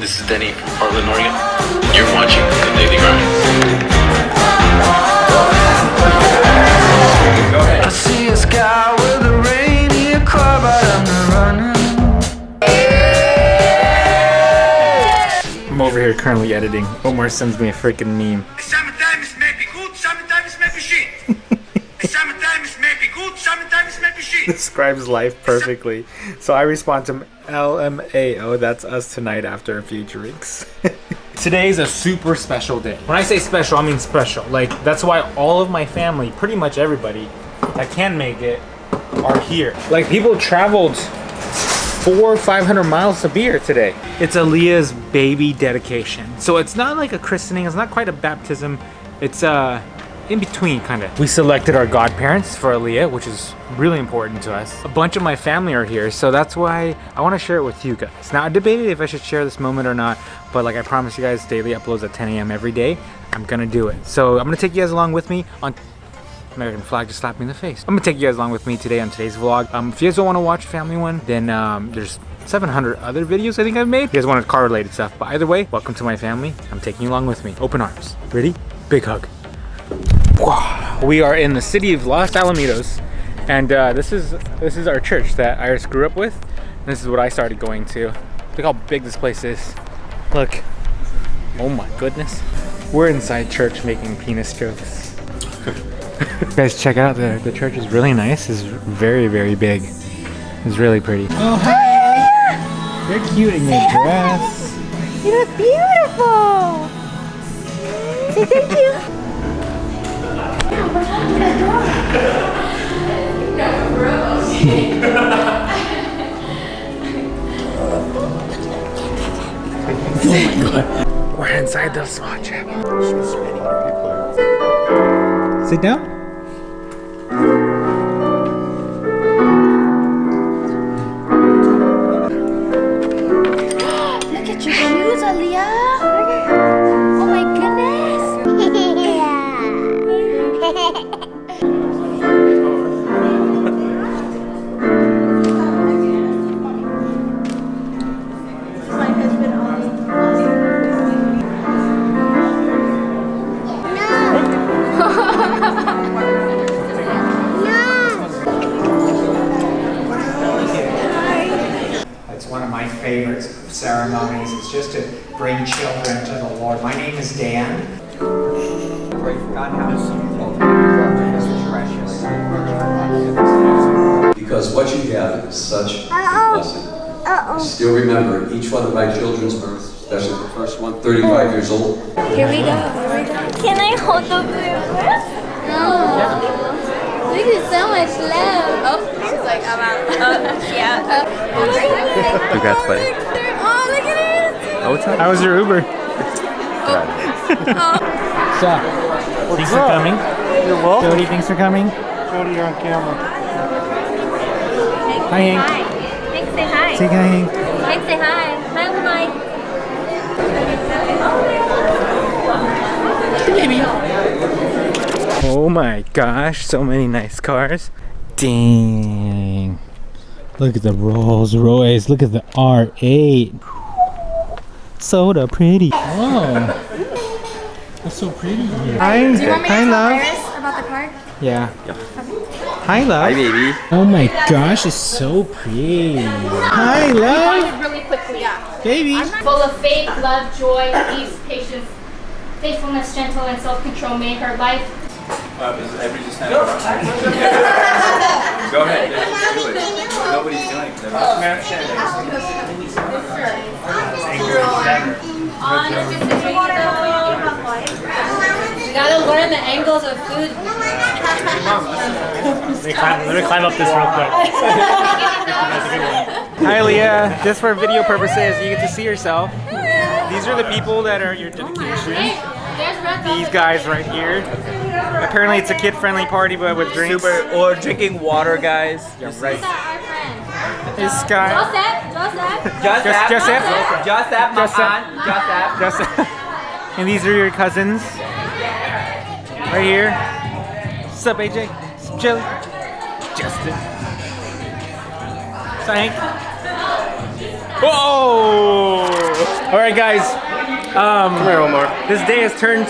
This is Denny from Portland, Oregon. You're watching The Daily Grind. Go ahead. I see a sky with a rainy cloud, but I'm not running. I'm over here currently editing. Omar sends me a freaking meme. Sometimes may be good, sometimes may be shit. Sometimes may be good, sometimes may be shit. Describes life perfectly. So I respond to him, LMAO, that's us tonight after a few drinks. Today's a super special day. When I say special, I mean special. Like, that's why all of my family, pretty much everybody that can make it, are here. Like, people traveled 400 or 500 miles to be here today. It's Aaliyah's baby dedication. So it's not like a christening, it's not quite a baptism. It's in between, kind of. We selected our godparents for Aaliyah, which is really important to us. A bunch of my family are here, so that's why I want to share it with you guys. Now, I debated if I should share this moment or not, but like I promised you guys, daily uploads at 10 a.m. every day. I'm gonna do it. So I'm gonna take you guys along with me on... American flag just slapped me in the face. I'm gonna take you guys along with me today on today's vlog. If you guys don't want to watch family one, then there's 700 other videos I think I've made. If you guys wanted car related stuff, but either way, welcome to my family. I'm taking you along with me. Open arms. Ready? Big hug. Wow. We are in the city of Los Alamitos, and this is our church that Iris grew up with. And this is what I started going to. Look how big this place is. Look. Oh my goodness. We're inside church making penis jokes. Guys, check out the church is really nice. It's very, very big. It's really pretty. Oh, hi! You're cute in your dress. You look beautiful! Say thank you. Oh my god. We're inside the small chapel. Sit down. Look at your shoes, Aaliyah. Oh my goodness. One of my favorite ceremonies. It's just to bring children to the Lord. My name is Dan. Because what you have is such a blessing. I still remember each one of my children's births, especially the first one, 35 years old. Here we go. Can I hold the balloon? No. This is so much love. Oh, she's like, I'm out. Yeah. Congrats, buddy. Oh, look at it. Oh, what's up? How was your Uber? So, thanks for coming. You're welcome. Jody, thanks for coming. Jody, you're on camera. Hi, Hank. Hank, say hi. Say hi, Hank. Hank, say hi. Hi, Mike. Baby. Oh my gosh, so many nice cars. Dang. Look at the Rolls Royce. Look at the R8. So pretty. Whoa. That's so pretty here. Hi, Do you want me to hi, tell love. Iris about the car? Yeah. Hi, love. Hi, baby. Oh my gosh, it's so pretty. Hi, love. Really quickly, yeah. Baby. Full of faith, love, joy, peace, patience, faithfulness, gentle, and self-control made her life. Go ahead, do it. Nobody's doing it. You gotta learn the angles of food. Let me climb up this real quick. Hi, Aaliyah. Just for video purposes, you get to see yourself. These are the people that are your dedication. These guys right here. Apparently it's a kid-friendly party, but with drinks. Or drinking water, guys. Yeah, right. This guy. Joseph. And these are your cousins. Right here. What's up, AJ? What's up, Chili? Justin. What's up, Hank? Whoa! All right, guys. Come here, Omar. This day has turned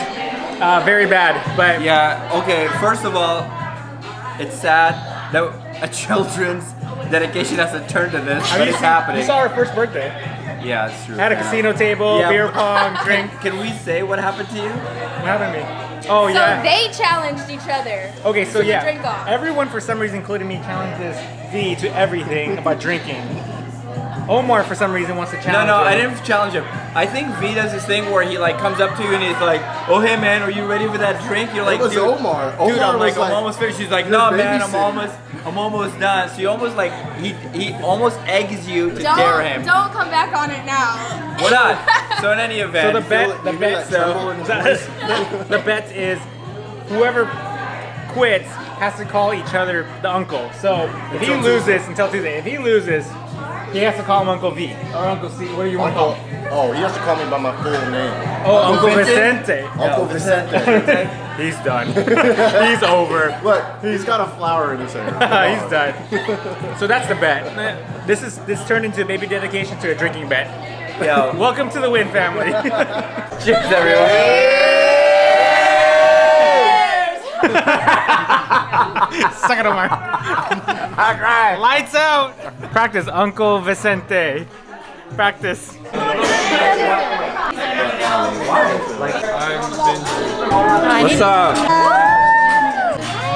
very bad, but Yeah, okay, first of all, it's sad that a children's dedication has to turn to this, but it's happening. You saw our first birthday. Yeah, it's true. Had a casino table, Yeah. beer pong, drink. Can we say what happened to you? What happened to me? Oh So yeah. they challenged each other. Okay, so to the yeah, drink off. everyone for some reason, including me, challenges V to everything about drinking. Omar, for some reason, wants to No, challenge no, him. I didn't challenge him. I think V does this thing where he like comes up to you and he's like, "Oh hey man, are you ready for that drink?" You're like, It was "Dude, Omar. dude, Omar I'm like, was I'm like, almost finished." He's like, "You're "No man, I'm babysitting." almost done." So he almost like he almost eggs you to dare him. Don't come back on it now. We're not. So in any event, So the bet is whoever quits has to call each other the uncle. So if he loses until Tuesday, if he loses, he has to call him Uncle V or Uncle C. What do you want to call him? Oh, he has to call me by my full name. Oh, Uncle Vicente. Uncle Vicente. He's done. He's over. Look, he's got a flower in his hair. He's done. So that's the bet. This turned into a baby dedication to a drinking bet. Yo. Welcome to the Nguyen family. Cheers, everyone. Suck it, Omar. Alright. Lights out. Practice, Uncle Vicente. Practice. What's up?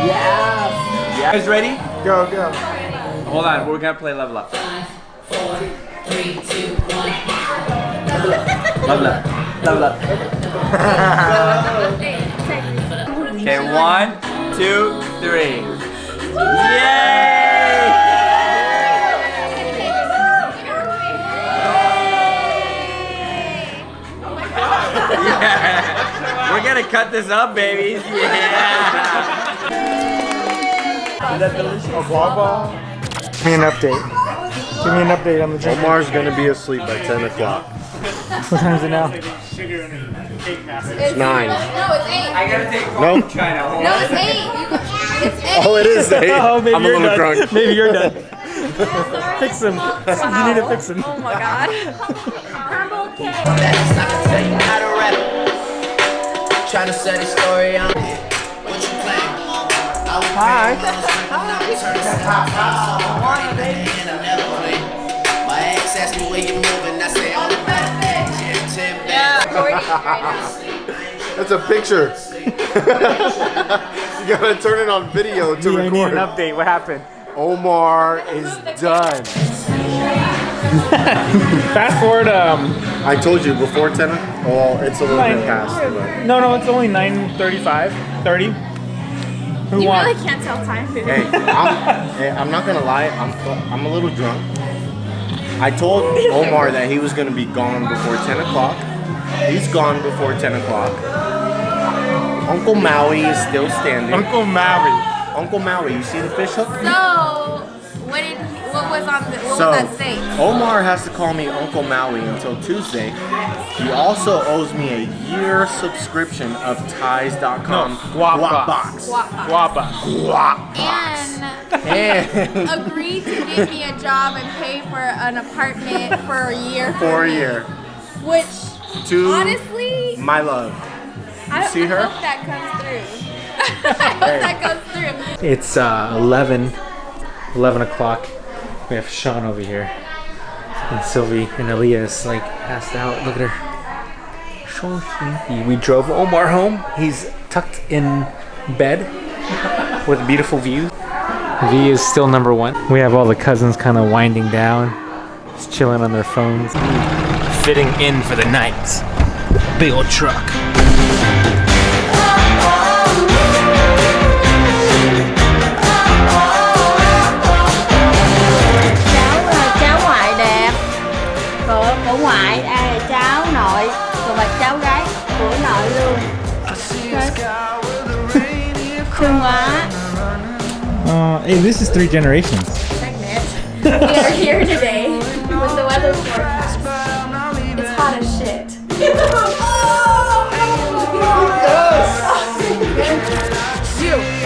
Yeah. You guys ready? Go, go. Hold on, we're gonna play level up. 5, 4, 3, 2, 1. Level up. Level up. Okay, 1, 2, 3. Yay! Yeah. We're gonna cut this up, babies. Yeah. Is that delicious? A guava? Give me an update. Give me an update on the drink. Omar's gonna be asleep by 10 o'clock. What time is it now? It's 9. No, it's 8. I gotta take Nope. China. Hold No, on. it's 8. It's 8. Oh, it is 8. Oh, maybe I'm a you're little done. drunk. Maybe you're done. Fix him. You need to fix him. Oh my god. Trying to set a story on it. What you playing? Hi. My ex asked me where you moving. I say on the back. That's a picture. You gotta turn it on video to I need record. an update. What happened? Omar is done. Fast forward. I told you before 10. Well, it's a little bit past. But. No, it's only 9:35, 30. Who You won? really can't tell time. Hey, I'm not gonna lie. I'm a little drunk. I told Omar that he was gonna be gone before 10 o'clock. He's gone before 10 o'clock. Uncle Maui is still standing. Uncle Maui. Uncle Maui, you see the fish hook? So, what was at stake? Omar has to call me Uncle Maui until Tuesday. He also owes me a year subscription of Ties.com. No, Guapbox. And agreed to give me a job and pay for an apartment for a year. For a year. Which, To honestly, my love. I see her? hope that comes through. I hope that comes through. It's 11 o'clock. We have Sean over here. And Sylvie and Aaliyah is like passed out. Look at her. So sleepy. We drove Omar home. He's tucked in bed with a beautiful view. V is still number 1. We have all the cousins kind of winding down. Just chilling on their phones. Fitting in for the night. Big old truck. Cháu ngoại đẹp của ngoại, ai là cháu nội, còn bà cháu gái của nội luôn. Thương quá. Hey, this is 3 generations. We are here today with the weather forecast. It's hot as shit.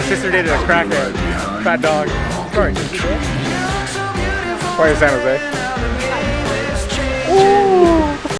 Sister dated a crackhead. Fat dog. Sorry. Why is San Jose?